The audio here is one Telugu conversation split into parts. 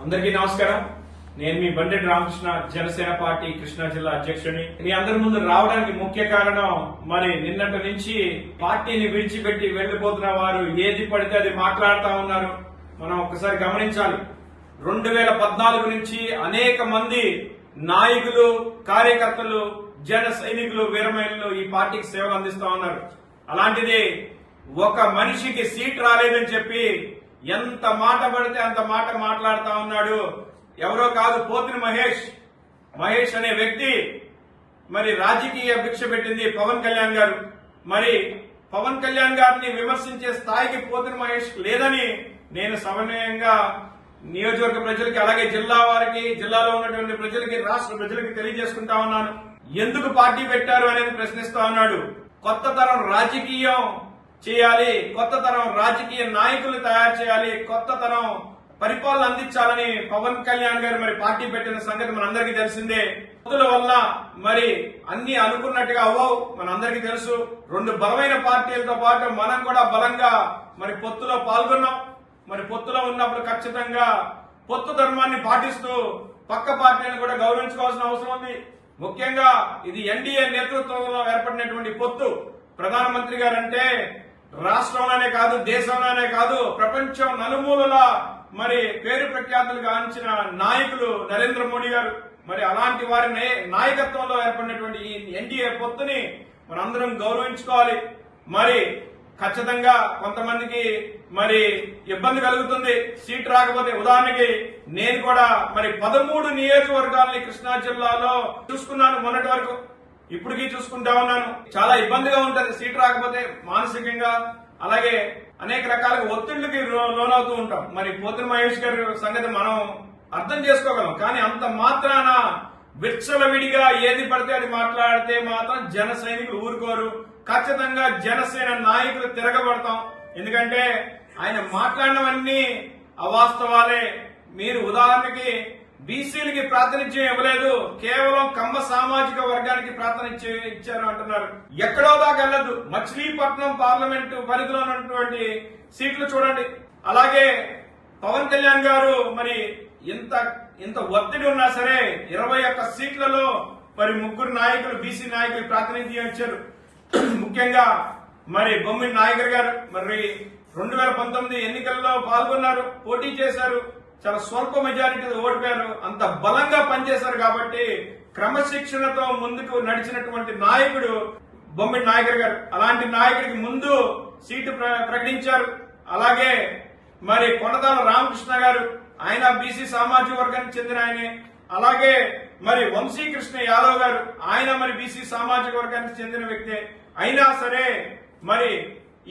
అందరికీ నమస్కారం. నేను మీ బండెడ్డి రామకృష్ణ, జనసేన పార్టీ కృష్ణా జిల్లా అధ్యక్షుడిని. మీ అందరి ముందు రావడానికి ముఖ్య కారణం, మరి నిన్నటి నుంచి పార్టీని విడిచిపెట్టి వెళ్లిపోతున్న వారు ఏది పడితే అది మాట్లాడుతా ఉన్నారు. మనం ఒక్కసారి గమనించాలి. 2014 నుంచి అనేక మంది నాయకులు, కార్యకర్తలు, జన సైనికులు, వీరమహిళలు ఈ పార్టీకి సేవలు అందిస్తా ఉన్నారు. అలాంటిది ఒక మనిషికి సీట్ రాలేదని చెప్పి ఎంత మాట పడితే అంత మాట మాట్లాడుతా ఉన్నాడు. ఎవరో కాదు, పోతిని మహేష్ అనే వ్యక్తి మరి రాజకీయ భిక్ష పెట్టింది పవన్ కళ్యాణ్ గారు. మరి పవన్ కళ్యాణ్ గారిని విమర్శించే స్థాయికి పోతిని మహేష్ లేదని నేను సమన్వయంగా నియోజకవర్గ ప్రజలకి, అలాగే జిల్లా వారికి, జిల్లాలో ఉన్నటువంటి ప్రజలకి, రాష్ట్ర ప్రజలకి తెలియజేసుకుంటా ఉన్నాను. ఎందుకు పార్టీ పెట్టారు అనేది ప్రశ్నిస్తా ఉన్నాడు. కొత్త తరం రాజకీయం చేయాలి, కొత్త తరం రాజకీయ నాయకులు తయారు చేయాలి, కొత్త తరం పరిపాలన అందించాలని పవన్ కళ్యాణ్ గారు మరి పార్టీ పెట్టిన సంగతి మనందరికీ తెలిసిందే. పొత్తుల వల్ల మరి అన్ని అనుకున్నట్టుగా అవ్వవు, మనందరికీ తెలుసు. రెండు బలమైన పార్టీలతో పాటు మనం కూడా బలంగా మరి పొత్తులో పాల్గొన్నాం. మరి పొత్తులో ఉన్నప్పుడు ఖచ్చితంగా పొత్తు ధర్మాన్ని పాటిస్తూ పక్క పార్టీలను కూడా గౌరవించుకోవాల్సిన అవసరం ఉంది. ముఖ్యంగా ఇది ఎన్డీఏ నేతృత్వంలో ఏర్పడినటువంటి పొత్తు. ప్రధానమంత్రి గారంటే రాష్ట్రంలోనే కాదు, దేశంలోనే కాదు, ప్రపంచం నలుమూలలా మరి పేరు ప్రఖ్యాతులు గాంచిన నాయకులు నరేంద్ర మోడీ గారు. మరి అలాంటి వారి నాయకత్వంలో ఏర్పడినటువంటి ఈ ఎన్డీఏ పొత్తుని మనందరం గౌరవించుకోవాలి. మరి ఖచ్చితంగా కొంతమందికి మరి ఇబ్బంది కలుగుతుంది సీట్ రాకపోతే. ఉదాహరణకి నేను కూడా మరి 13 నియోజకవర్గాలని కృష్ణా జిల్లాలో చూసుకున్నాను మొన్నటి వరకు, ఇప్పటికీ చూసుకుంటా ఉన్నాను. చాలా ఇబ్బందిగా ఉంటుంది సీట్ రాకపోతే, మానసికంగా, అలాగే అనేక రకాలుగా ఒత్తిళ్లకి లోనవుతూ ఉంటాం. మరి పోతిని మహేష్ గారి సంగతి మనం అర్థం చేసుకోగలం. కానీ అంత మాత్రాన విచ్చలవిడిగా ఏది పడితే అది మాట్లాడితే మాత్రం జన సైనికులు ఊరుకోరు. ఖచ్చితంగా జనసేన నాయకులు తిరగబడతాం. ఎందుకంటే ఆయన మాట్లాడినవన్నీ అవాస్తవాలే. మీరు ఉదాహరణకి బీసీలకి ప్రాతినిధ్యం ఇవ్వలేదు, కేవలం కమ్మ సామాజిక వర్గానికి ప్రాతినిధ్యం ఇచ్చారు అంటున్నారు. ఎక్కడో దాకా వెళ్ళదు. మచిలీపట్నం పార్లమెంటు పరిధిలో ఉన్నటువంటి సీట్లు చూడండి. అలాగే పవన్ కళ్యాణ్ గారు మరి ఇంత ఒత్తిడి ఉన్నా సరే 21 సీట్లలో మరి 3 నాయకులు, బీసీ నాయకులు ప్రాతినిధ్యం ఇచ్చారు. ముఖ్యంగా మరి బొమ్మిడి నాయకర్ గారు మరి 2019 ఎన్నికల్లో పాల్గొన్నారు, పోటీ చేశారు, చాలా స్వల్ప మెజారిటీతో ఓడిపోయారు. అంత బలంగా పనిచేశారు కాబట్టి క్రమశిక్షణతో ముందుకు నడిచినటువంటి నాయకుడు బొమ్మిడి నాయకర్ గారు. అలాంటి నాయకుడికి ముందు సీటు ప్రకటించారు. అలాగే మరి కొనతాల రామకృష్ణ గారు, ఆయన బీసీ సామాజిక వర్గానికి చెందిన ఆయనే. అలాగే మరి వంశీకృష్ణ యాదవ్ గారు, ఆయన మరి బీసీ సామాజిక వర్గానికి చెందిన వ్యక్తే. అయినా సరే మరి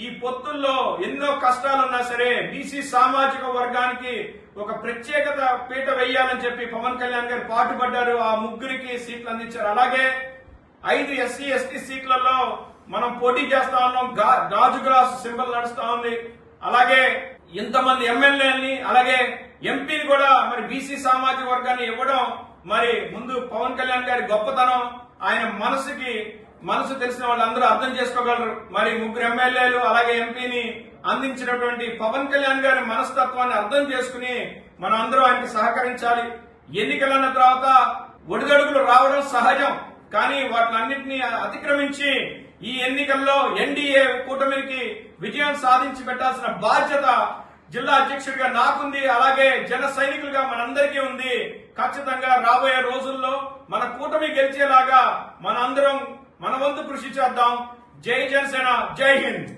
ఈ పొత్తుల్లో ఎన్నో కష్టాలున్నా సరే బీసీ సామాజిక వర్గానికి ఒక ప్రత్యేకత పీట వేయాలని చెప్పి పవన్ కళ్యాణ్ గారు పాటుపడ్డారు. ఆ 3కి సీట్లు అందించారు. అలాగే 5 ఎస్సీ ఎస్టీ సీట్లలో మనం పోటీ చేస్తా ఉన్నాం. గాజు గ్లాస్ సింబల్ నడుస్తా ఉంది. అలాగే ఇంతమంది ఎమ్మెల్యేలని, అలాగే ఎంపీని కూడా మరి బీసీ సామాజిక వర్గాన్ని ఇవ్వడం మరి ముందు పవన్ కళ్యాణ్ గారి గొప్పతనం. ఆయన మనసు తెలిసిన వాళ్ళందరూ అర్థం చేసుకోగలరు. మరి 3 ఎమ్మెల్యేలు అలాగే ఎంపీని అందించినటువంటి పవన్ కళ్యాణ్ గారి మనస్తత్వాన్ని అర్థం చేసుకుని మనం అందరూ ఆయనకి సహకరించాలి. ఎన్నికలన్న తర్వాత ఒడిదడుగులు రావడం సహజం. కానీ వాటినన్నింటినీ అతిక్రమించి ఈ ఎన్నికల్లో ఎన్డీఏ కూటమికి విజయం సాధించి పెట్టాల్సిన బాధ్యత జిల్లా అధ్యక్షుడిగా నాకుంది. అలాగే జన సైనికులుగా మనందరికీ ఉంది. ఖచ్చితంగా రాబోయే రోజుల్లో మన కూటమి గెలిచేలాగా మనందరం మన వంతు కృషి చేద్దాం. జై జనసేన, జై హింద్.